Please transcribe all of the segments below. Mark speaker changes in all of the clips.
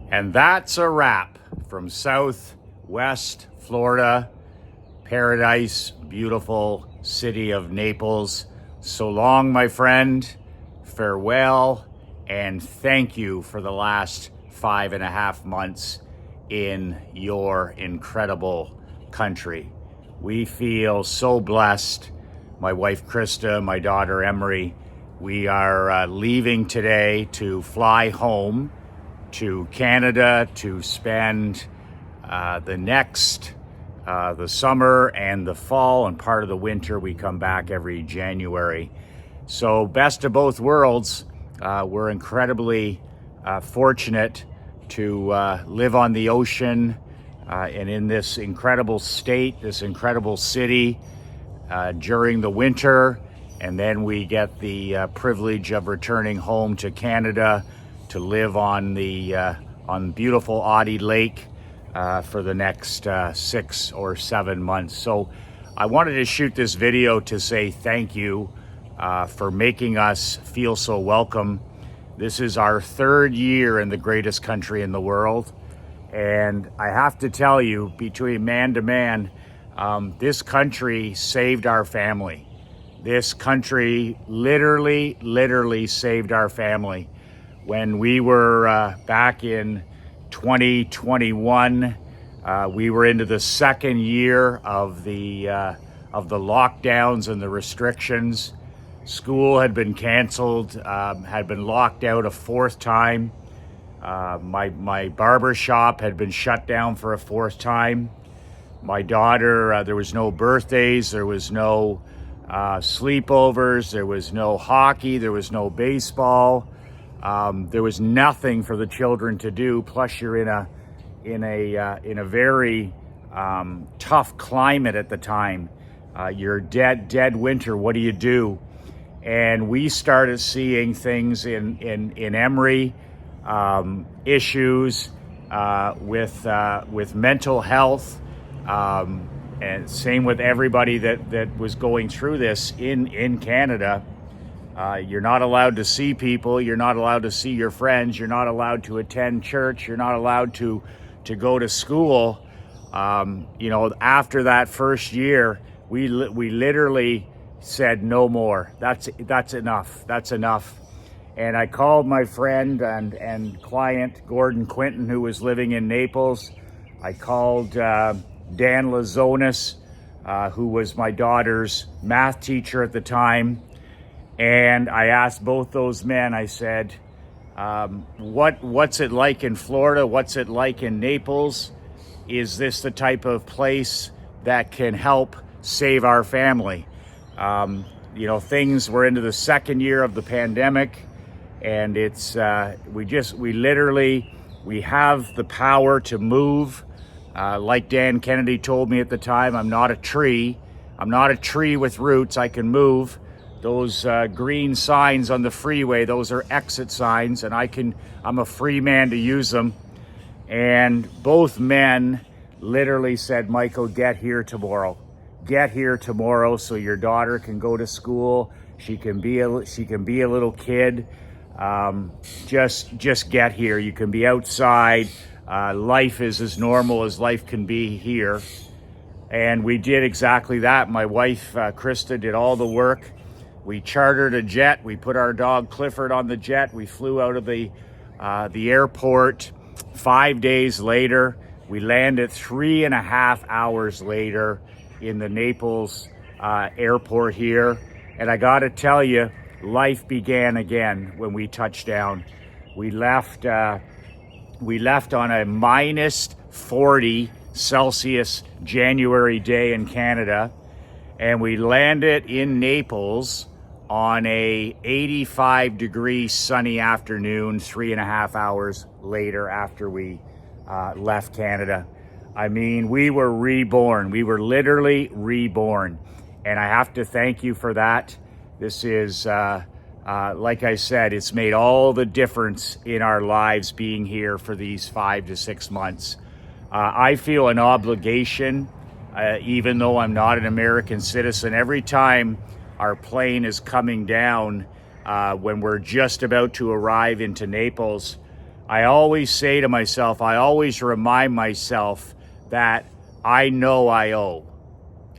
Speaker 1: And that's a wrap from Southwest Florida, paradise, beautiful city of Naples. So long, my friend. Farewell, and thank you for the last 5.5 months in your incredible country. We feel so blessed. My wife, Krista, my daughter, Emery, we are leaving today to fly home to Canada to spend the summer and the fall and part of the winter. We come back every January. So best of both worlds. We're incredibly fortunate to live on the ocean and in this incredible state, this incredible city during the winter. And then we get the privilege of returning home to Canada to live on beautiful Audie Lake for the next 6 or 7 months. So I wanted to shoot this video to say thank you for making us feel so welcome. This is our 3rd year in the greatest country in the world. And I have to tell you, between man to man, this country saved our family. This country literally saved our family. When we were back in 2021, we were into the 2nd year of the lockdowns and the restrictions. School had been canceled, had been locked out a 4th time. My barber shop had been shut down for a 4th time. My daughter, there was no birthdays, there was no sleepovers, there was no hockey, there was no baseball. There was nothing for the children to do. Plus, you're in a very tough climate at the time. You're dead winter. What do you do? And we started seeing things in Emery, issues with mental health, and same with everybody that was going through this in Canada. You're not allowed to see people. You're not allowed to see your friends. You're not allowed to attend church. You're not allowed to go to school. After that first year, we literally said no more. That's enough. That's enough. And I called my friend and client Gordon Quinton, who was living in Naples. I called Dan Lazonis, who was my daughter's math teacher at the time. And I asked both those men, I said, what's it like in Florida? What's it like in Naples? Is this the type of place that can help save our family? Things were into the 2nd year of the pandemic, and it's, we have the power to move. Like Dan Kennedy told me at the time, I'm not a tree. I'm not a tree with roots. I can move. Those green signs on the freeway, those are exit signs, and I'm a free man to use them. And both men literally said, Michael, get here tomorrow. Get here tomorrow so your daughter can go to school. She can be a little kid. Just get here. You can be outside. Life is as normal as life can be here. And we did exactly that. My wife, Krista, did all the work. We chartered a jet. We put our dog Clifford on the jet. We flew out of the airport 5 days later. We landed 3.5 hours later in the Naples airport here. And I got to tell you, life began again when we touched down. We left on a minus 40 Celsius January day in Canada, and we landed in Naples on a 85-degree sunny afternoon 3.5 hours later after we left Canada. I mean, we were reborn. We were literally reborn. And I have to thank you for that. This is, like I said, it's made all the difference in our lives being here for these 5 to 6 months. I feel an obligation, even though I'm not an American citizen. Every time our plane is coming down, when we're just about to arrive into Naples, I always say to myself, I always remind myself that I know I owe.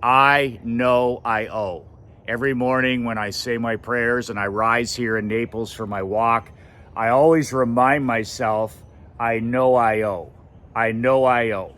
Speaker 1: I know I owe. Every morning when I say my prayers and I rise here in Naples for my walk, I always remind myself, I know I owe. I know I owe.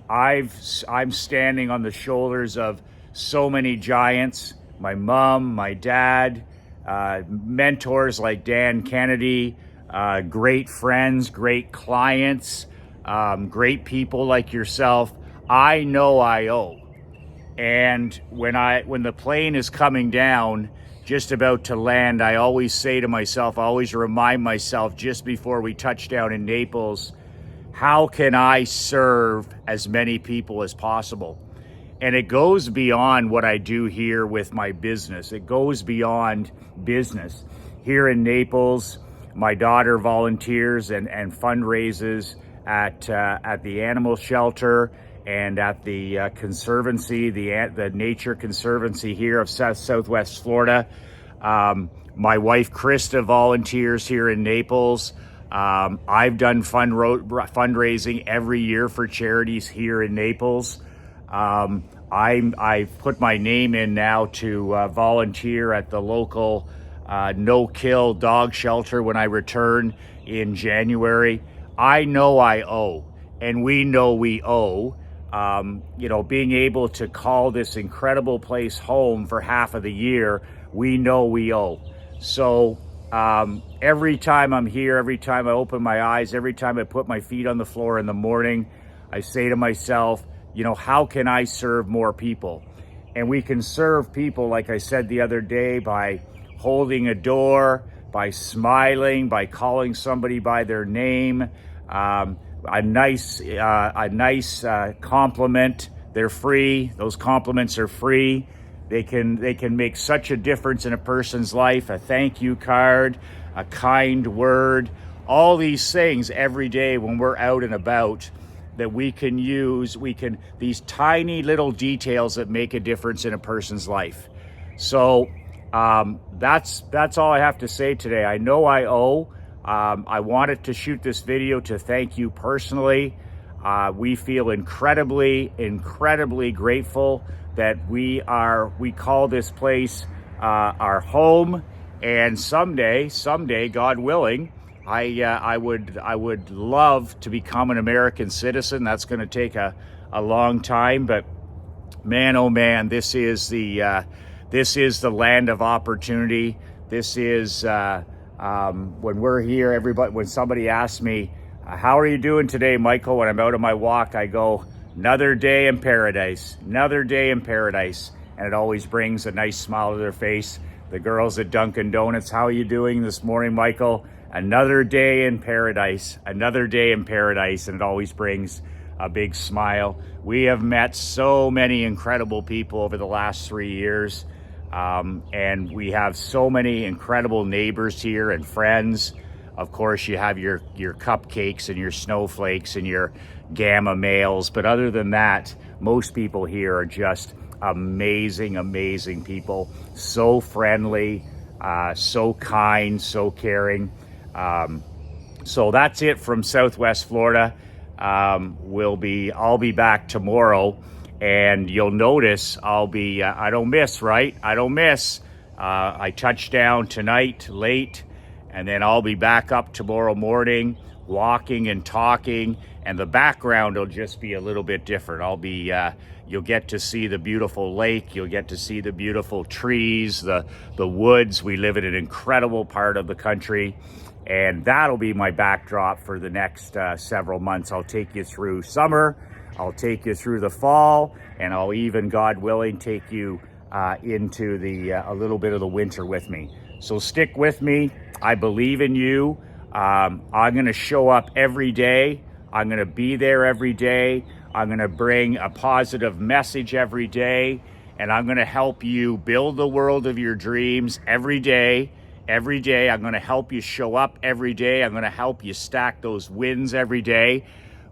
Speaker 1: I'm standing on the shoulders of so many giants, my mom, my dad, mentors like Dan Kennedy, great friends, great clients, great people like yourself. I know I owe. And when the plane is coming down, just about to land, I always say to myself, I always remind myself just before we touch down in Naples, how can I serve as many people as possible? And it goes beyond what I do here with my business. It goes beyond business. Here in Naples, my daughter volunteers and fundraises at the animal shelter and at the conservancy, the nature conservancy here of Southwest Florida. My wife Krista volunteers here in Naples. I've done fundraising every year for charities here in Naples. I've put my name in now to volunteer at the local no-kill dog shelter when I return in January. I know I owe, and we know we owe. Being able to call this incredible place home for half of the year, we know we owe. So every time I'm here, every time I open my eyes, every time I put my feet on the floor in the morning, I say to myself, how can I serve more people? And we can serve people, like I said the other day, by holding a door, by smiling, by calling somebody by their name, a nice compliment. They're free. Those compliments are free. They can make such a difference in a person's life. A thank you card, a kind word, all these things every day when we're out and about that we can use. These tiny little details that make a difference in a person's life. So that's all I have to say today. I know I owe. I wanted to shoot this video to thank you personally. We feel incredibly grateful that we call this place our home, and someday, God willing, I would love to become an American citizen. That's going to take a long time, but man, oh man, this is the land of opportunity. This is when we're here. Everybody, when somebody asks me, "How are you doing today, Michael?" When I'm out on my walk, I go, "Another day in paradise. Another day in paradise," and it always brings a nice smile to their face. The girls at Dunkin' Donuts, "How are you doing this morning, Michael?" Another day in paradise, another day in paradise, and it always brings a big smile. We have met so many incredible people over the last 3 years, and we have so many incredible neighbors here and friends. Of course, you have your cupcakes and your snowflakes and your gamma males, but other than that, most people here are just amazing people. So friendly, so kind, so caring. So that's it from Southwest Florida. I'll be back tomorrow, and you'll notice I don't miss, right? I don't miss. I touch down tonight late, and then I'll be back up tomorrow morning, walking and talking, and the background will just be a little bit different. You'll get to see the beautiful lake. You'll get to see the beautiful trees, the woods. We live in an incredible part of the country, and that'll be my backdrop for the next several months. I'll take you through summer, I'll take you through the fall, and I'll even, God willing, take you into a little bit of the winter with me. So stick with me. I believe in you. I'm gonna show up every day. I'm gonna be there every day. I'm gonna bring a positive message every day, and I'm gonna help you build the world of your dreams every day. Every day, I'm gonna help you show up every day. I'm gonna help you stack those wins every day.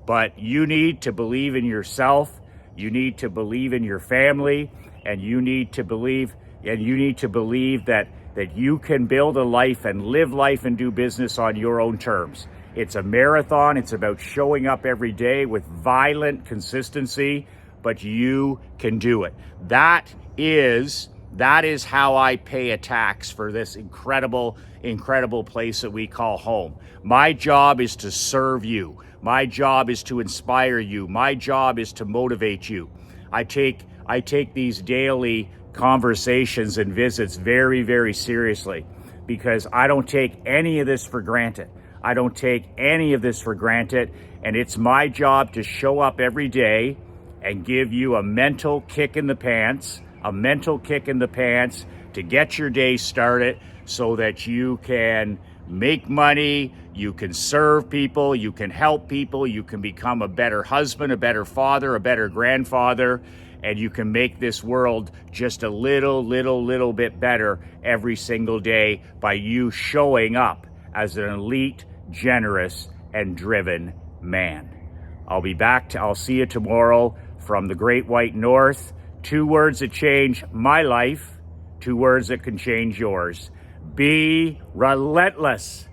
Speaker 1: But you need to believe in yourself. You need to believe in your family, and you need to believe that you can build a life and live life and do business on your own terms. It's a marathon. It's about showing up every day with violent consistency, but you can do it. That is how I pay a tax for this incredible place that we call home. My job is to serve you. My job is to inspire you. My job is to motivate you. I take these daily conversations and visits very, very seriously, because I don't take any of this for granted. I don't take any of this for granted, and it's my job to show up every day and give you a mental kick in the pants, to get your day started so that you can make money, you can serve people, you can help people, you can become a better husband, a better father, a better grandfather, and you can make this world just a little bit better every single day by you showing up as an elite, generous, and driven man. I'll see you tomorrow from the Great White North. 2 words that change my life, 2 words that can change yours. Be relentless.